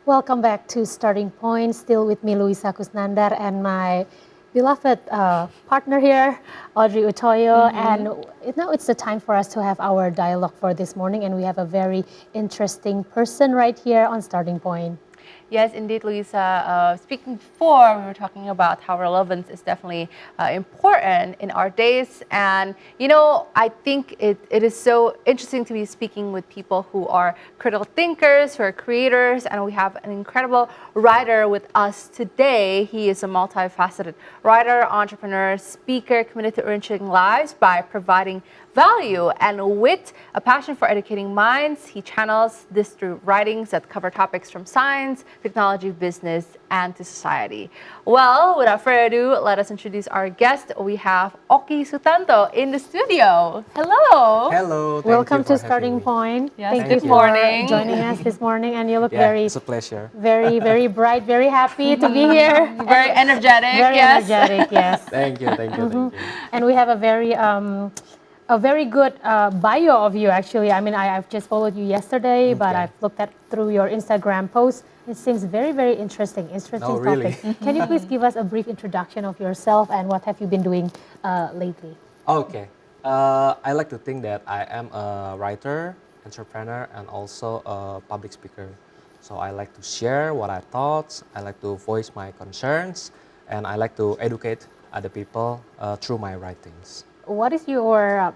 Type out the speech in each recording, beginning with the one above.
Welcome back to Starting Point. Still with me, Luisa Kusnandar, and my beloved partner here, Audrey Utoyo. And now it's the time for us to have our dialogue for this morning, and we have a very interesting person right here on Starting Point. Yes, indeed, Luisa. Speaking before, we were talking about how relevance is definitely important in our days. And, I think it is so interesting to be speaking with people who are critical thinkers, who are creators. And we have an incredible writer with us today. He is a multifaceted writer, entrepreneur, speaker, committed to enriching lives by providing value and wit, a passion for educating minds. He channels this through writings that cover topics from science, technology, business, and to society. Well, without further ado, let us introduce our guest. We have Okki Sutanto in the studio. Hello. Hello. Welcome to Starting Point. Yes, Thank you for joining us this morning, and you look it's a pleasure. very bright, very happy to be here. Very energetic. Very energetic, yes. Thank you. And we have a very good bio of you, actually. I mean, I've just followed you yesterday, but I've looked through your Instagram post. It seems very interesting Oh, really? topic. Can you please give us a brief introduction of yourself and what have you been doing lately? Okay. I like to think that I am a writer, entrepreneur, and also a public speaker. So I like to share what I thought. I like to voice my concerns, and I like to educate other people through my writings. What is your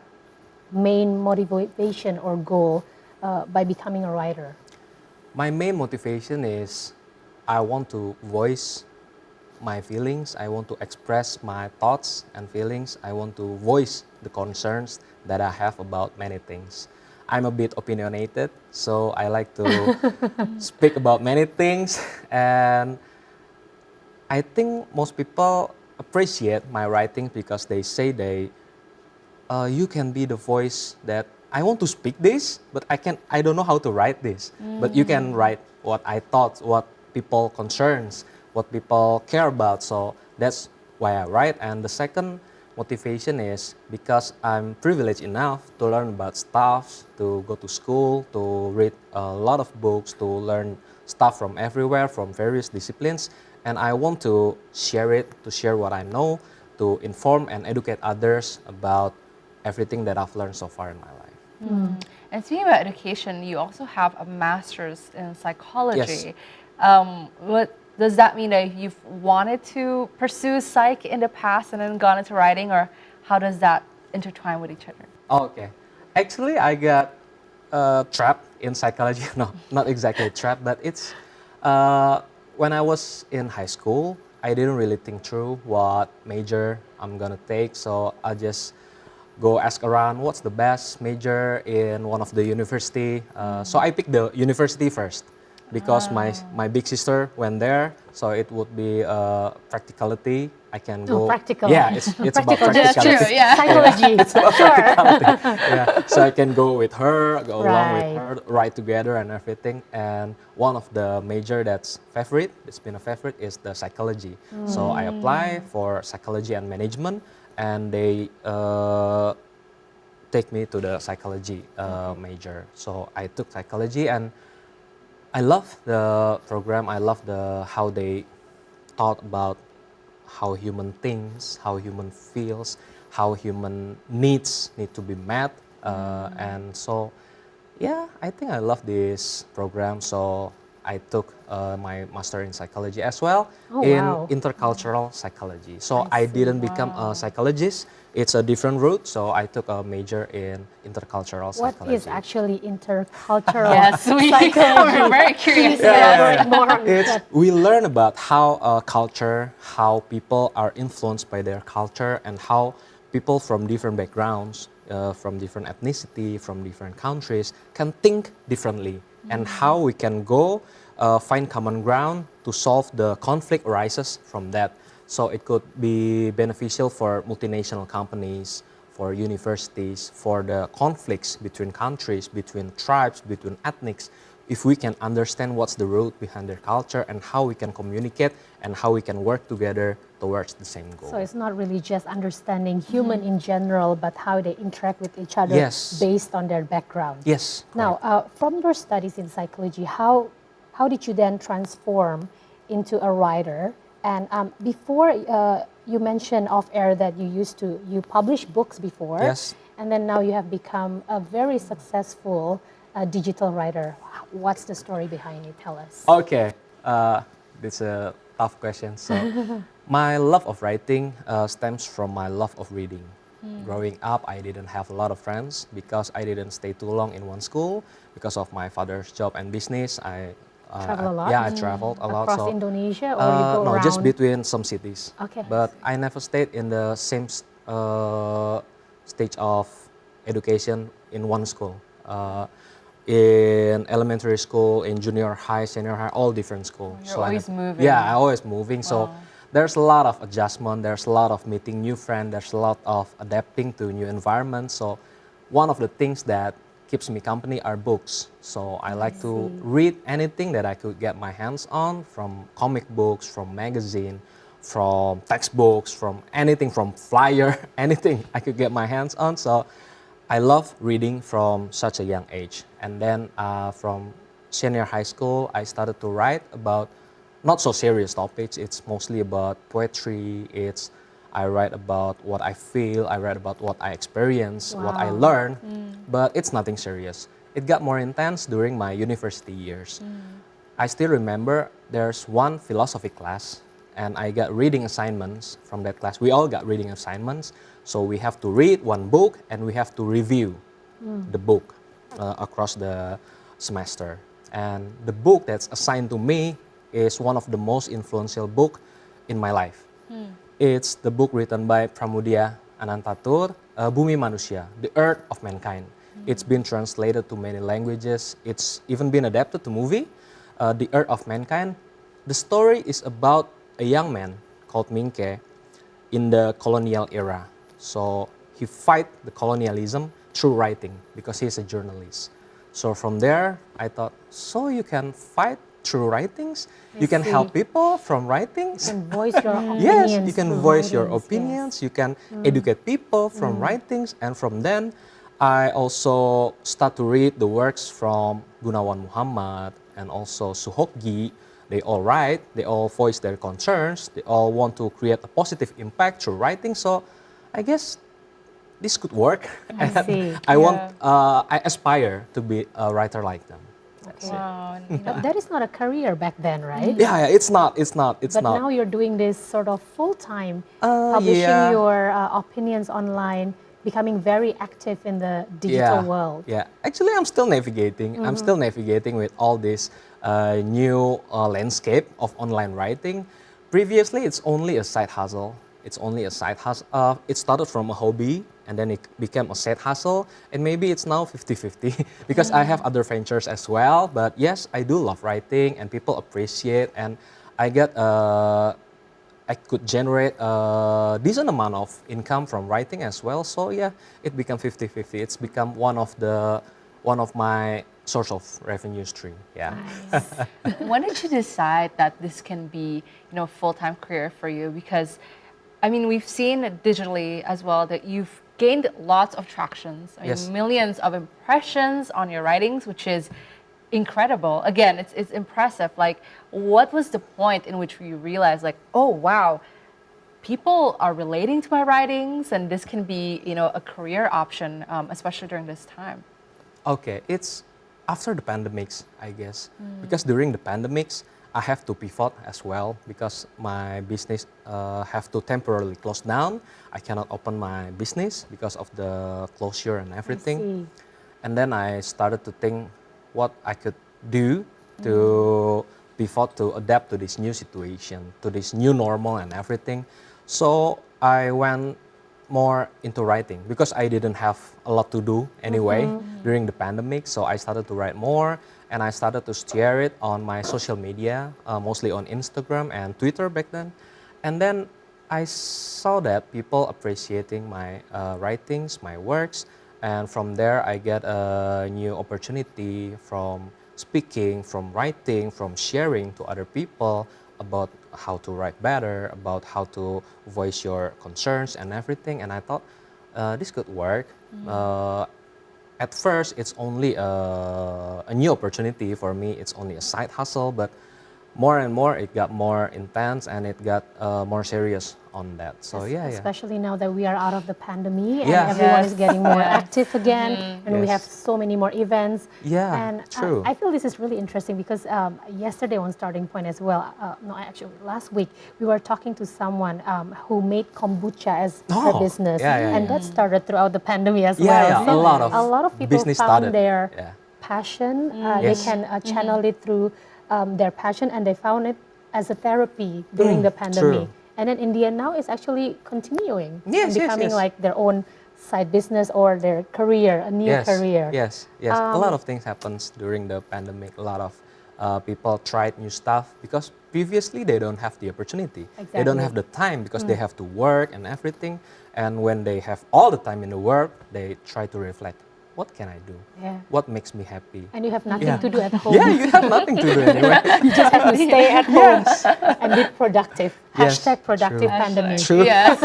main motivation or goal by becoming a writer? My main motivation is I want to voice my feelings. I want to express my thoughts and feelings. I want to voice the concerns that I have about many things. I'm a bit opinionated, so I like to speak about many things, and I think most people appreciate my writing because they say you can be the voice that I want to speak this, but I don't know how to write this. But you can write what I thought, what people concerns, what people care about. So that's why I write. And the second motivation is because I'm privileged enough to learn about stuff, to go to school, to read a lot of books, to learn stuff from everywhere, from various disciplines. And I want to share it, to share what I know, to inform and educate others about everything that I've learned so far in my life. And speaking about education, you also have a master's in psychology. What does that mean that you've wanted to pursue psych in the past and then gone into writing, or how does that intertwine with each other? Okay. Actually, I got trapped in psychology. No, not exactly trapped, but it's when I was in high school, I didn't really think through what major I'm gonna take, so I just go ask around what's the best major in one of the university. So I picked the university first because my big sister went there, so it would be practicality. I can go. Practical. Yeah, it's about practicality. That's true, yeah. Psychology. It's about practicality. Yeah, so I can go with her, go along with Right. her, write together and everything. And one of the major that's been a favorite, is the psychology. So I apply for psychology and management, and they take me to the psychology major. So I took psychology, and I love the program. I love how they thought about how human thinks, how human feels, how human needs need to be met. And so, yeah, I think I love this program. So I took my master in psychology as well, in intercultural psychology. So I didn't become a psychologist. It's a different route. So I took a major in intercultural psychology. What is actually intercultural Yes, we're very curious. Please elaborate more on that. We learn about how culture, how people are influenced by their culture, and how people from different backgrounds, from different ethnicity, from different countries, can think differently, and how we can go find common ground to solve the conflict arises from that. So it could be beneficial for multinational companies, for universities, for the conflicts between countries, between tribes, between ethnics, if we can understand what's the root behind their culture and how we can communicate and how we can work together towards the same goal. So it's not really just understanding human in general, but how they interact with each other Yes. based on their background. Yes. Now, from your studies in psychology, how how did you then transform into a writer? And before you mentioned off air that you publish books before, Yes. and then now you have become a very successful digital writer. What's the story behind it? Tell us. Okay, this is a tough question. So, my love of writing stems from my love of reading. Growing up, I didn't have a lot of friends because I didn't stay too long in one school because of my father's job and business. Travel a lot? Yeah, I traveled a lot. Across So, Indonesia, or you go no, around? just between some cities. Okay. But I never stayed in the same stage of education in one school. In elementary school, in junior high, senior high, all different schools. You're always moving. Yeah, I always moving. So Wow. there's a lot of adjustment. There's a lot of meeting new friends. There's a lot of adapting to new environments. So one of the things that keeps me company are books. So I like to read anything that I could get my hands on, from comic books, from magazine, from textbooks, from anything, from flyer, anything I could get my hands on. So I love reading from such a young age. And then from senior high school, I started to write about not so serious topics. It's mostly about poetry. I write about what I feel. I write about what I experience, what I Wow. learn. But it's nothing serious. It got more intense during my university years. I still remember there's one philosophy class, and I got reading assignments from that class. We all got reading assignments. So we have to read one book and we have to review the book across the semester. And the book that's assigned to me is one of the most influential book in my life. It's the book written by Pramudia Anantatur, Bumi Manusia, The Earth of Mankind. It's been translated to many languages. It's even been adapted to movie, The Earth of Mankind. The story is about a young man called Minke in the colonial era. So he fight the colonialism through writing because he's a journalist. So from there, I thought, so you can fight through writings? You can see. help people from writings? You can voice your opinions. Yes, you can through voice your writings, opinions, you can educate people from writings, and from then I also start to read the works from Gunawan Muhammad and also Suhokgi. They all write, they all voice their concerns, they all want to create a positive impact through writing, so I guess this could work. I see. I aspire to be a writer like them. That's it. Wow. And, you know, But that is not a career back then, right? Yeah, it's not. But now you're doing this sort of full time, publishing yeah. your opinions online, becoming very active in the digital world. Yeah, actually, I'm still navigating. I'm still navigating with all this new landscape of online writing. Previously, it's only a side hustle. It's only a side hustle. It started from a hobby, and then it became a side hustle, and maybe it's now 50-50 because I have other ventures as well. But yes, I do love writing, and people appreciate, and I could generate a decent amount of income from writing as well. So yeah, it became 50-50. It's become one of my source of revenue stream. Yeah. when did you decide that this can be, full-time career for you? Because, I mean, we've seen digitally as well that you've gained lots of tractions. I mean, Yes. millions of impressions on your writings, which is incredible. Again, it's impressive. Like, what was the point in which you realized, like, oh wow, people are relating to my writings, and this can be, a career option, especially during this time? Okay, it's after the pandemics, I guess, because during the pandemics, I have to pivot as well because my business have to temporarily close down. I cannot open my business because of the closure and everything. see. And then I started to think what I could do to pivot, to adapt to this new situation, to this new normal and everything. So I went more into writing because I didn't have a lot to do anyway during the pandemic. So I started to write more, and I started to share it on my social media, mostly on Instagram and Twitter back then. And then I saw that people appreciating my writings, my works, and from there I get a new opportunity from speaking, from writing, from sharing to other people about how to write better, about how to voice your concerns and everything. And I thought this could work. at first it's only a new opportunity for me. It's only a side hustle, but more and more it got more intense and it got more serious on that. So yeah. Especially now that we are out of the pandemic and Yeah. everyone Yes. is getting more Yeah. active again, and we have Yes. so many more events. Yeah, And true. I feel this is really interesting because yesterday on Starting Point as well, no, actually last week, we were talking to someone who made kombucha as her Oh, business, yeah, and yeah. that started throughout the pandemic as Yeah, well. yeah, So a lot of people business found started. their Yeah. passion. They Yes. can channel it through their passion, and they found it as a therapy during the pandemic. true. And then in the end, now it's actually continuing and Yes, yes, becoming yes. like their own side business or their career, a new Yes, career. yes, yes. A lot of things happens during the pandemic. A lot of people tried new stuff because previously they don't have the opportunity. They don't Exactly. have the time because they have to work and everything. And when they have all the time in the world, they try to reflect. What can I do? Yeah. What makes me happy? And you have nothing Yeah. to do at home. Yeah, you have nothing to do anyway. You just have to stay at home and be productive. Yes, Hashtag productive true. pandemic. True. Yes.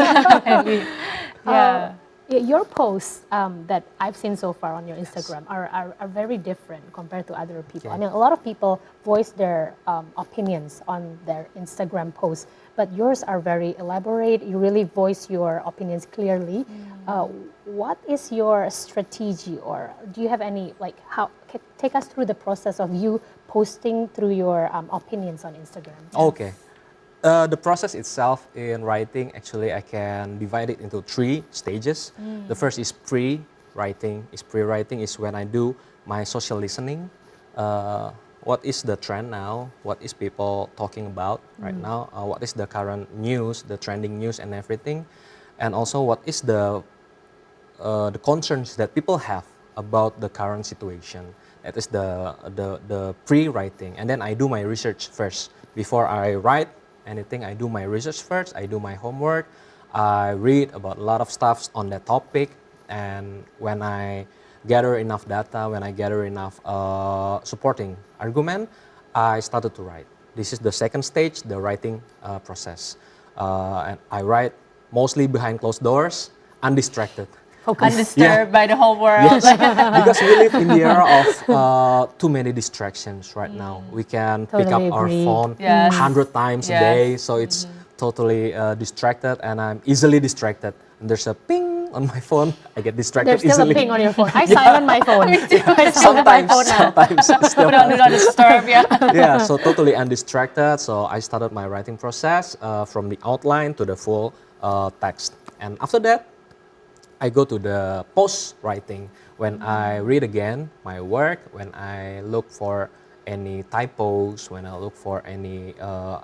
Yeah. Your posts that I've seen so far on your Instagram are very different compared to other people. I Okay. mean, a lot of people voice their opinions on their Instagram posts, but yours are very elaborate. You really voice your opinions clearly. What is your strategy, or do you have any, like, take us through the process of you posting through your opinions on Instagram? Okay. The process itself in writing, actually, I can divide it into 3 stages. The first is pre-writing. Pre-writing is when I do my social listening. What is the trend now? What is people talking about right now? What is the current news, the trending news and everything? And also what is the concerns that people have about the current situation. That is the pre-writing. And then I do my research first. Before I write anything, I do my research first. I do my homework. I read about a lot of stuff on that topic. And when I gather enough data, when I gather enough supporting argument, I started to write. This is the second stage, the writing process. And I write mostly behind closed doors, undistracted. Undisturbed by the whole world. Because we live in the era of too many distractions right now. We can pick up Totally our agree. phone Yes. 100 times a Yes. day, so it's totally distracted, and I'm easily distracted. And there's a ping on my phone, I get distracted There's still easily. a ping on your phone. I silent my phone. I silent my Sometimes, phone now. sometimes it's still Do not disturb, yeah. yeah, so totally undistracted. So I started my writing process from the outline to the full text. And after that, I go to the post writing when I read again my work, when I look for any typos, when I look for any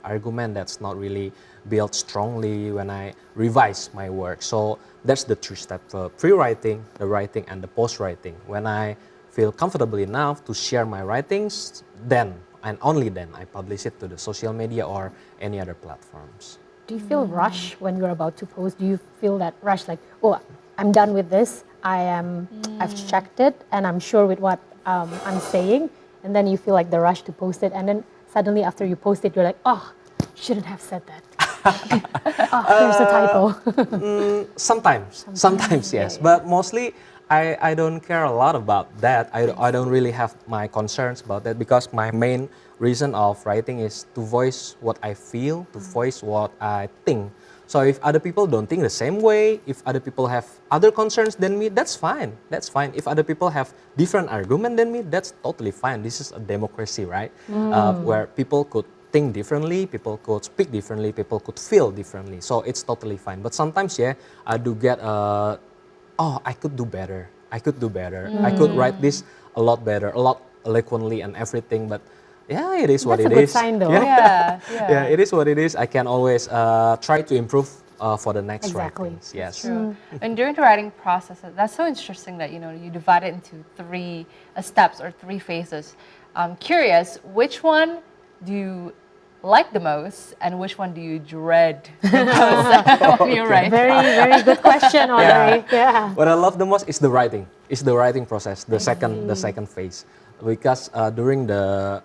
argument that's not really built strongly, when I revise my work. So that's the 3 steps: pre-writing, the writing, and the post-writing. When I feel comfortable enough to share my writings, then and only then I publish it to the social media or any other platforms. Do you feel rush when you're about to post? Do you feel that rush, like, oh, I'm done with this. I've checked it, and I'm sure with what I'm saying. And then you feel like the rush to post it, and then suddenly after you post it, you're like, oh, shouldn't have said that. Oh, there's a typo. Sometimes yes, but mostly I don't care a lot about that. I don't really have my concerns about that, because my main reason of writing is to voice what I feel, to voice what I think. So if other people don't think the same way, if other people have other concerns than me, that's fine. That's fine. If other people have different argument than me, that's totally fine. This is a democracy, right? Where people could think differently, people could speak differently, people could feel differently. So it's totally fine. But sometimes, yeah, I do get, oh, I could do better. I could do better. I could write this a lot better, a lot eloquently and everything. But yeah, it is what That's it a good is. sign, though. Yeah. Yeah, it is what it is. I can always try to improve for the next Exactly. writings. Yes. True. And during the writing process, that's so interesting that you divide it into 3 steps or 3 phases. I'm curious, which one do you like the most, and which one do you dread the most when you write? Very, very good question, Audrey. Yeah. What I love the most is the writing. It's the writing process, the second phase, because during the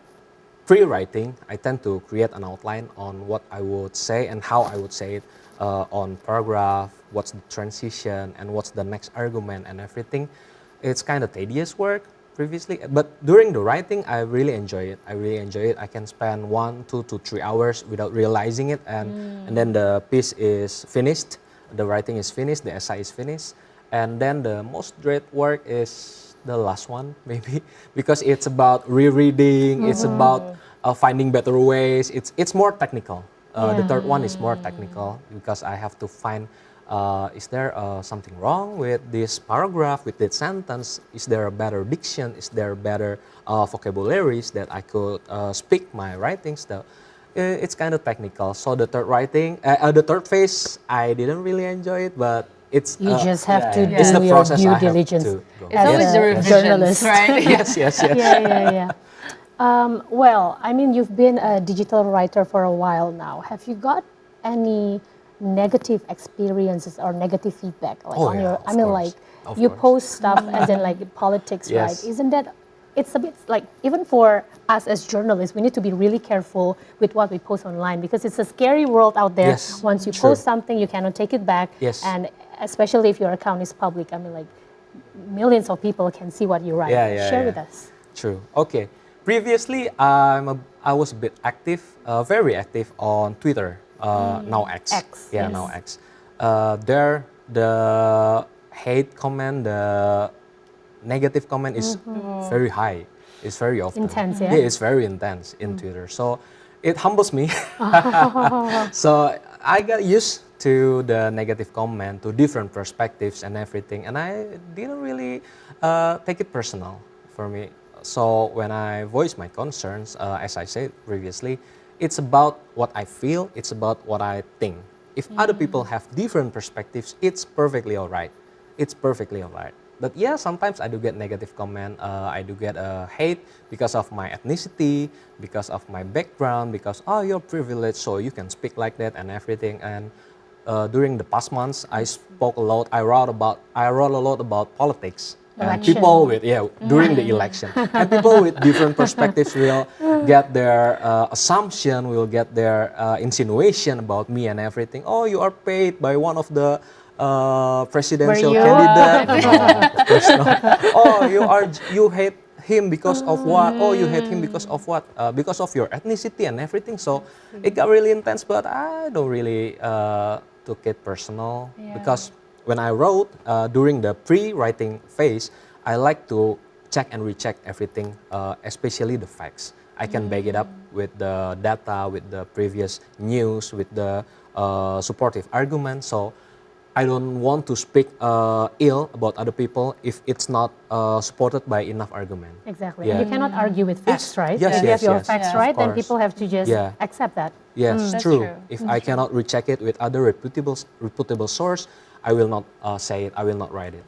pre-writing, I tend to create an outline on what I would say and how I would say it on paragraph, what's the transition, and what's the next argument and everything. It's kind of tedious work previously, but during the writing, I really enjoy it. I really enjoy it. I can spend 1, 2 to 3 hours without realizing it, and then the piece is finished, the writing is finished, the essay is finished, and then the most dread work is the last one, maybe, because it's about rereading, it's about finding better ways. It's more technical. The Yeah. third one is more technical because I have to find, is there something wrong with this paragraph, with this sentence? Is there a better diction? Is there better vocabularies that I could speak my writings? It's kind of technical. So the third phase, I didn't really enjoy it, but it's You just have to it's do the your process due I have diligence to go. It's always as the a revisions, journalist. right? Yes, yes, yes. Yeah. Well, I mean, you've been a digital writer for a while now. Have you got any negative experiences or negative feedback like Oh, on yeah, your? of I mean, course, like of you course. post stuff as in like politics, right? Yes. Isn't that? It's a bit like even for us as journalists, we need to be really careful with what we post online because it's a scary world out there. Yes, Once you true. post something, you cannot take it back, Yes. and especially if your account is public. I mean, like millions of people can see what you write. Share with us. True. Okay. Previously, I was a bit active, very active on Twitter. Now X. X, Yeah, yes. now X. There, the hate comment, the negative comment is very high. It's very often. Intense, yeah? Yeah, it's very intense in Twitter. So it humbles me. So I got used to the negative comment, to different perspectives and everything, and I didn't really take it personal for me. So when I voice my concerns, as I said previously, it's about what I feel, it's about what I think. If other people have different perspectives, it's perfectly all right. It's perfectly all right. But yeah, sometimes I do get negative comment. I do get hate because of my ethnicity, because of my background, because oh you're privileged, so you can speak like that and everything. And during the past months, I spoke a lot. I wrote a lot about politics. And Election. people with during the election, and people with different perspectives will get their assumption, will get their insinuation about me and everything. Oh, you are paid by one of the presidential you? candidate. No, of course not. Oh, you hate him because of what? Oh, you hate him because of what? Because of your ethnicity and everything. So it got really intense, but I don't really took it personal because when I wrote during the pre-writing phase, I like to check and recheck everything, especially the facts. I can back it up with the data, with the previous news, with the supportive arguments. So I don't want to speak ill about other people if it's not supported by enough argument. Exactly. Yeah. And you cannot argue with facts, right? Yes, If you have yes, your yes, facts of right, then course. people have to just Yeah. accept that. Yes, That's true. true. If I cannot recheck it with other reputable source, I will not say it. I will not write it.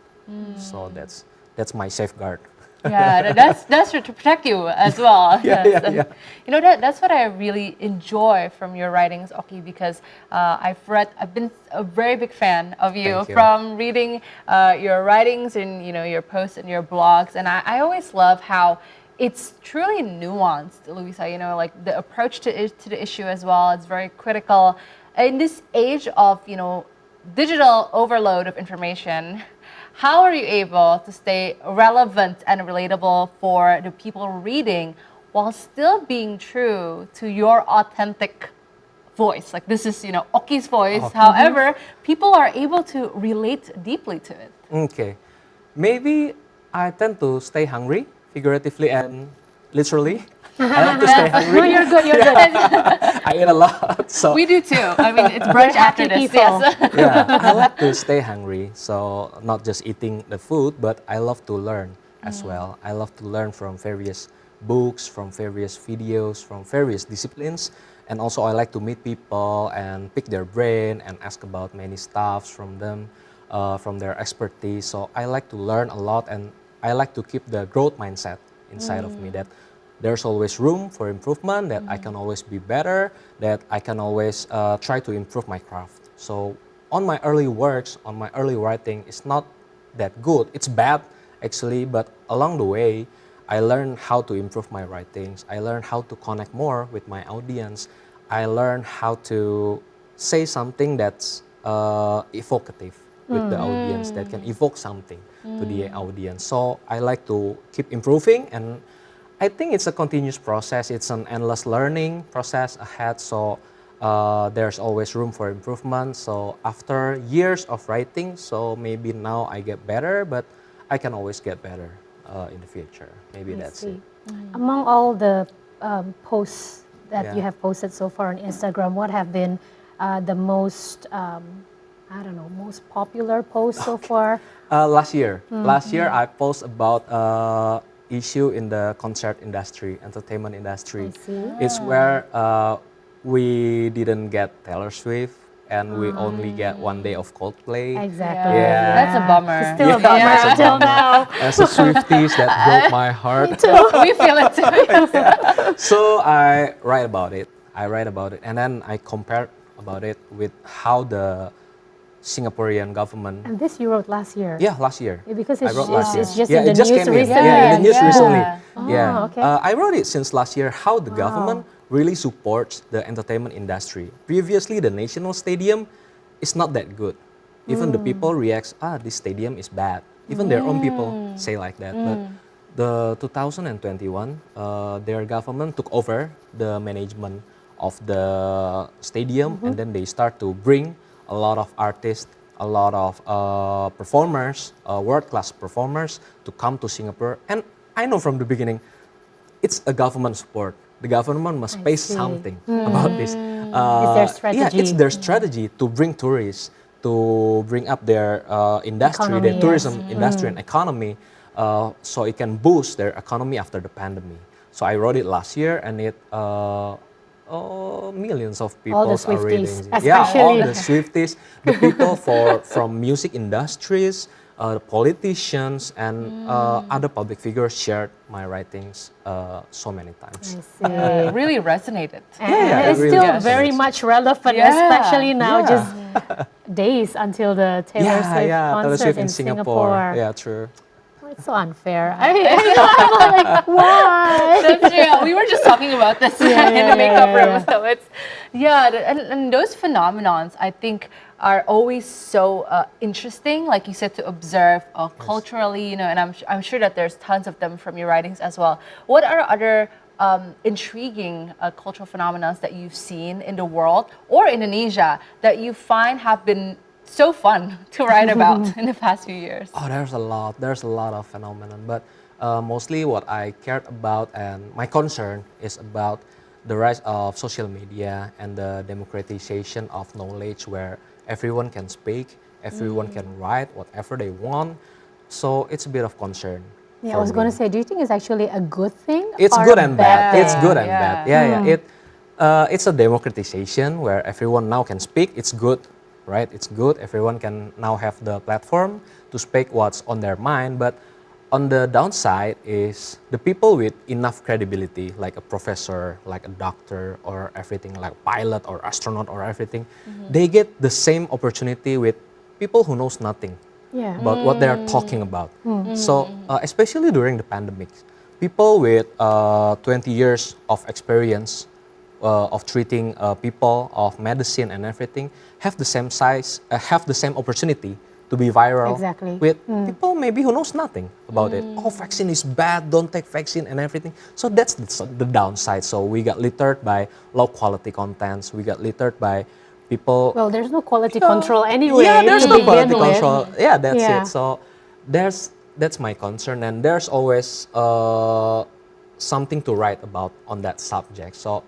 So that's my safeguard. Yeah, that's to protect you as well. Yeah, Yes. yeah, yeah. You know that's what I really enjoy from your writings, Okki, because I've been a very big fan of you, Thank you. from reading your writings and your posts and your blogs, and I always love how it's truly nuanced, Louisa. Like the approach to the issue as well. It's very critical in this age of digital overload of information. How are you able to stay relevant and relatable for the people reading while still being true to your authentic voice? Like this is, Okki's voice. Oh. However, people are able to relate deeply to it. Okay, maybe I tend to stay hungry, figuratively and literally. I like to stay No, hungry. you're good. You're good. I eat a lot, so We do too. I mean, it's brunch after happy this. people. Yes. yeah, I like to stay hungry. So not just eating the food, but I love to learn as well. I love to learn from various books, from various videos, from various disciplines. And also I like to meet people and pick their brain and ask about many stuffs from them, from their expertise. So I like to learn a lot, and I like to keep the growth mindset inside of me, that there's always room for improvement, that I can always be better, that I can always try to improve my craft. So on my early works, on my early writing, it's not that good. It's bad actually, but along the way, I learned how to improve my writings. I learned how to connect more with my audience. I learned how to say something that's evocative. with the audience, that can evoke something to the audience. So I like to keep improving, and I think it's a continuous process. It's an endless learning process ahead. So there's always room for improvement. So after years of writing, so maybe now I get better, but I can always get better in the future. Maybe that's it. Among all the posts that Yeah. you have posted so far on Instagram, what have been the most, I don't know, most popular posts so far? Last year, I post about issue in the concert industry, entertainment industry. I see. It's where we didn't get Taylor Swift, and we only get one day of Coldplay. Exactly. Yeah. That's a bummer. It's still a bummer Yeah. till now. As a Swifties, that broke my heart. We feel it too. So I write about it. And then I compare about it with how the Singaporean government. And this you wrote last year. Yeah, last year. Yeah, because I it's, wrote last year. it's just Yeah, in the it just news came in. recently. Yeah, in the news Yeah. recently. Oh, Yeah. okay. I wrote it since last year how the government really supports the entertainment industry. Previously, the national stadium is not that good. Even the people react, this stadium is bad. Even their own people say like that. But the 2021, their government took over the management of the stadium, and then they start to bring a lot of artists, a lot of performers, world-class performers to come to Singapore. And I know from the beginning, it's a government support. The government must pay see. something about this. It's their strategy. Yeah, it's their strategy to bring tourists, to bring up their industry, Economy, their tourism yes. industry and economy, so it can boost their economy after the pandemic. So I wrote it last year, and it millions of people All the are reading. Swifties, Yeah, all especially. the Swifties, the people from music industries, the politicians, and other public figures shared my writings so many times. I see. Really resonated. And yeah, it it's really still resonates. very much relevant, Yeah. especially now, Yeah. just days until the Taylor Swift Taylor concert Swift in in Singapore. Yeah, true. Oh, it's so unfair. I'm like, why? That's true. We were just talking about this in the makeup room. So it's, and those phenomenons, I think, are always so interesting, like you said, to observe culturally, and I'm sure that there's tons of them from your writings as well. What are other intriguing cultural phenomena that you've seen in the world or Indonesia that you find have been so fun to write about in the past few years? Oh, there's a lot. There's a lot of phenomenon, but mostly what I cared about and my concern is about the rise of social media and the democratization of knowledge, where everyone can speak, everyone can write whatever they want. So it's a bit of concern. Yeah, I for was going me. to say, do you think it's actually a good thing? It's or good a and bad. thing? It's good and Yeah. bad. Yeah. It's a democratization where everyone now can speak. It's good, right? It's good. Everyone can now have the platform to speak what's on their mind. But on the downside is the people with enough credibility, like a professor, like a doctor, or everything, like pilot or astronaut or everything, they get the same opportunity with people who knows nothing Yeah. about what they're talking about. So especially during the pandemic, people with 20 years of experience of treating people, of medicine and everything, have the same have the same opportunity to be viral Exactly. with people maybe who knows nothing about it. Oh, vaccine is bad, don't take vaccine and everything. So that's the downside. So we got littered by low quality contents. We got littered by people. Well, there's no quality control anyway. Yeah, there's to no begin quality with. control. Yeah, that's Yeah. it. So that's my concern, and there's always something to write about on that subject. So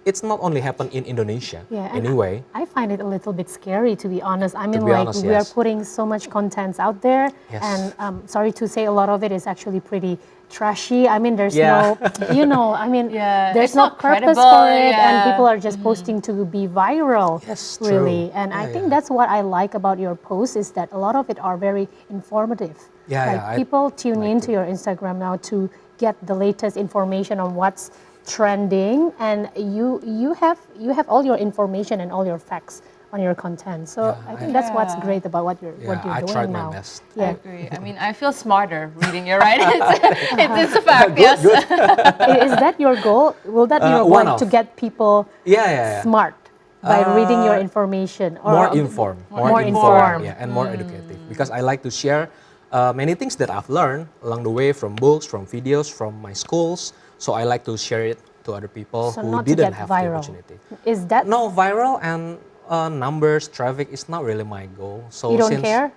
it's not only happen in Indonesia. Yeah, and Anyway. I find it a little bit scary, to be honest. I mean, be like, honest, we are yes. putting so much contents out there, Yes. and sorry to say, a lot of it is actually pretty trashy. I mean, there's Yeah. no, I mean, Yeah, there's it's no not purpose credible, for it, and yeah. people are just posting to be viral. Yes, really. true. And I Yeah, think yeah. that's what I like about your posts, is that a lot of it are very informative. Yeah, like yeah, I people tune like into it. your Instagram now to get the latest information on what's trending, and you have all your information and all your facts on your content. So Yeah, I think that's what's Yeah. great about what you're I doing tried now. my best. I Yeah. agree. I mean, I feel smarter reading your writings. It's a fact, yes. Is that your goal? Will that be your goal, one like, of. to get people Yeah. smart? by reading your information? Or More informed. More informed. Yeah, and more educative. Because I like to share many things that I've learned along the way from books, from videos, from my schools. So I like to share it to other people So who not to didn't get have viral. the opportunity. Is that No, viral and numbers, traffic is not really my goal. So you don't since care?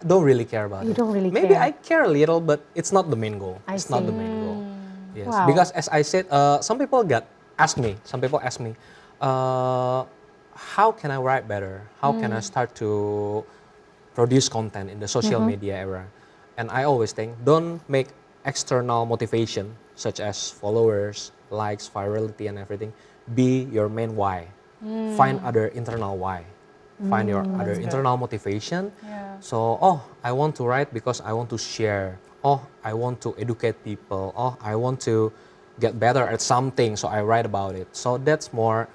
don't really care about You it. don't really Maybe care. I care a little, but it's not the main goal. I It's not the see. main goal. Yes, Wow. because as I said, some people ask me, how can I write better? How can I start to produce content in the social media era? And I always think, don't make external motivation, such as followers, likes, virality, and everything, be your main why. Find other internal why. Find your other internal motivation. Yeah. So, oh, I want to write because I want to share. Oh, I want to educate people. Oh, I want to get better at something, so I write about it. So that's more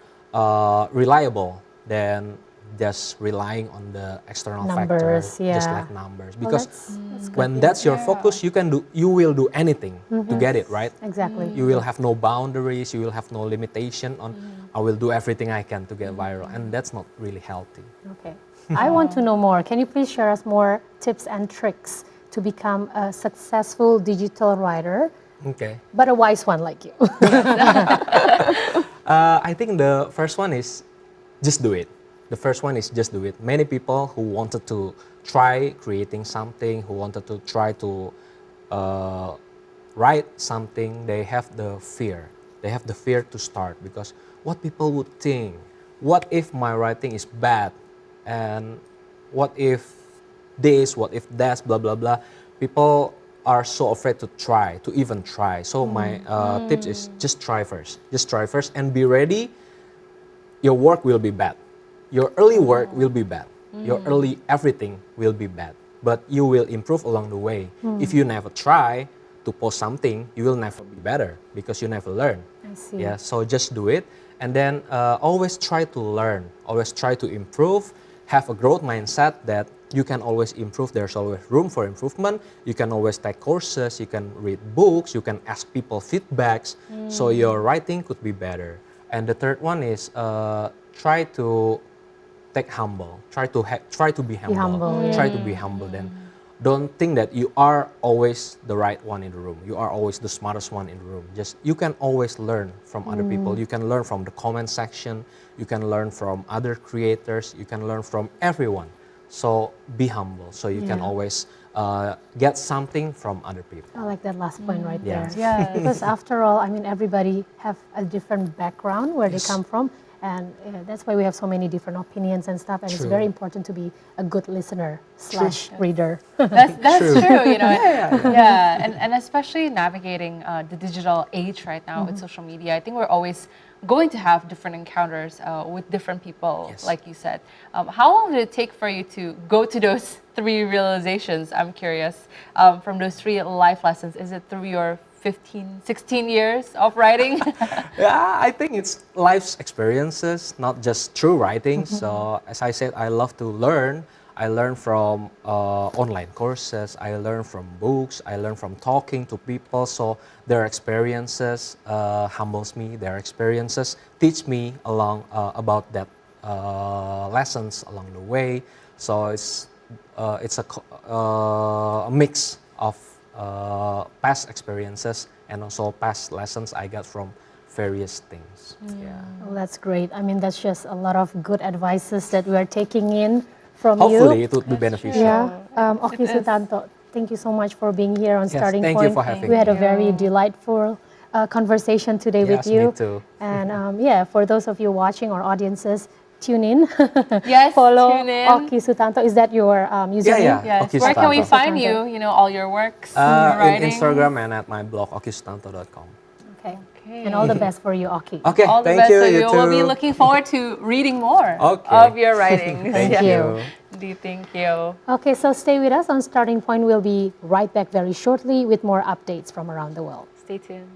reliable than just relying on the external Numbers, factor, just yeah. like numbers. Well, Because that's good. when that's your focus, you will do anything to get it, right? Exactly. You will have no boundaries, you will have no limitation on I will do everything I can to get viral, and that's not really healthy. Okay. I want to know more. Can you please share us more tips and tricks to become a successful digital writer, Okay. but a wise one like you? I think the first one is just do it. The first one is just do it. Many people who wanted to try creating something, who wanted to try to write something, they have the fear. They have the fear to start because what people would think. What if my writing is bad? And what if this, what if that, blah, blah, blah. People are so afraid to try, to even try. So my tips is just try first. Just try first and be ready. Your work will be bad. Your early work will be bad. Your early everything will be bad. But you will improve along the way. If you never try to post something, you will never be better because you never learn. I see. Yeah, so just do it. And then always try to learn. Always try to improve. Have a growth mindset that you can always improve. There's always room for improvement. You can always take courses. You can read books. You can ask people feedbacks. So your writing could be better. And the third one is try to take humble. Try to be humble. humble, Try to be humble. Then don't think that you are always the right one in the room. You are always the smartest one in the room. Just you can always learn from other people. You can learn from the comment section. You can learn from other creators. You can learn from everyone. So be humble. So you can Yeah. always get something from other people. I like that last point right Yeah. there. Yes. Because after all, I mean, everybody have a different background where Yes. they come from. And that's why we have so many different opinions and stuff. And it's True. very important to be a good listener / reader. That's True. true, you know. Yeah. And especially navigating the digital age right now with social media, I think we're always going to have different encounters with different people, Yes. like you said. How long did it take for you to go to those 3 realizations? I'm curious. From those 3 life lessons, is it through your 15, 16 years of writing? Yeah, I think it's life's experiences, not just through writing. So as I said, I love to learn. I learn from online courses. I learn from books. I learn from talking to people. So their experiences humbles me. Their experiences teach me along about that lessons along the way. So it's a mix of past experiences and also past lessons I got from various things. Yeah. Well, that's great. I mean, that's just a lot of good advices that we are taking in from Hopefully you. it would be beneficial. Yeah. Okki It is. Sutanto, thank you so much for being here on Yes, Starting thank Point. you for having We had a me. very delightful conversation today with Yes, you. me too. And yeah, for those of you watching or audiences, tune in. Yes, Follow tune in. Okki Sutanto. Is that your username? Yeah. Yes. Okki Where can we Sutanto. find you? You know, all your works, your In writing. Instagram and at my blog, okisutanto.com. Okay. Okay. And all the best for you, Okki. Okay, All the thank best you. to You you. We'll be too. looking forward to reading more Okay. of your writings. Thank you. you. Indeed, thank you. Okay, so stay with us on Starting Point. We'll be right back very shortly with more updates from around the world. Stay tuned.